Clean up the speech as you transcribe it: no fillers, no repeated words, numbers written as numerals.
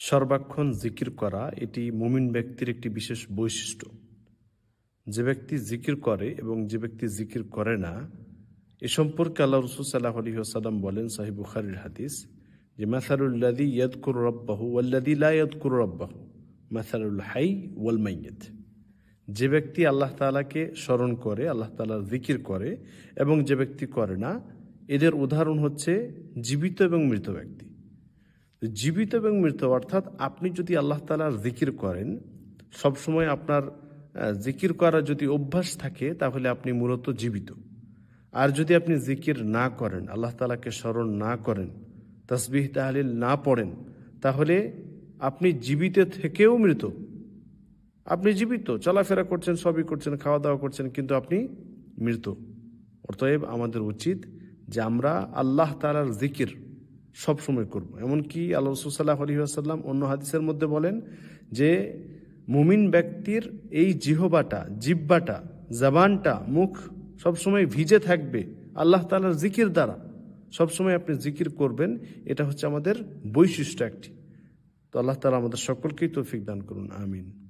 সর্বাক্ষণ জিকির করা এটি মুমিন ব্যক্তির একটি বিশেষ বৈশিষ্ট্য। যে ব্যক্তি জিকির করে এবং যে ব্যক্তি জিকির করে না, এ সম্পর্কে আল্লাহ রাসূল সাল্লাল্লাহু আলাইহি ওয়াসাল্লাম বলেন, সহিহ বুখারীর হাদিস, যে মাসালুল্লাযী ইয়াযকুরু রাব্বাহু ওয়াল্লাযী লা ইয়াযকুরু রাব্বাহু মাসালুল হাই ওয়াল মাইয়িত। যে ব্যক্তি আল্লাহ তাআলাকে স্মরণ করে, আল্লাহ তাআলার জিকির করে এবং যে ব্যক্তি করে না, এদের উদাহরণ হচ্ছে জীবিত এবং মৃত ব্যক্তি। জীবিত এবং মৃত অর্থাৎ আপনি যদি আল্লাহ তাআলার জিকির করেন, সবসময় আপনার জিকির করা যদি অভ্যাস থাকে, তাহলে আপনি মূলত জীবিত। আর যদি আপনি জিকির না করেন, আল্লাহ তাআলাকে স্মরণ না করেন, তাসবিহ তাহলিল না পড়েন, তাহলে আপনি জীবিত থেকেও মৃত। আপনি জীবিত, চলাফেরা করছেন, সবই করছেন, খাওয়া দাওয়া করছেন, কিন্তু আপনি মৃত। অতএব আমাদের উচিত যে আমরা আল্লাহ তাআলার জিকির সবসময় করব। এমনকি আল্লাহ রাসূল সাল্লাল্লাহু আলাইহি ওয়াসাল্লাম অন্য হাদিসের মধ্যে বলেন যে মুমিন ব্যক্তির এই জিহ্বাটা, জবানটা, মুখ সবসময় ভিজে থাকবে আল্লাহ তাআলার জিকির দ্বারা। সবসময় আপনি জিকির করবেন, এটা হচ্ছে আমাদের বৈশিষ্ট্য একটি। তো আল্লাহ তাআলা আমাদের সকলকেই তৌফিক দান করুন, আমিন।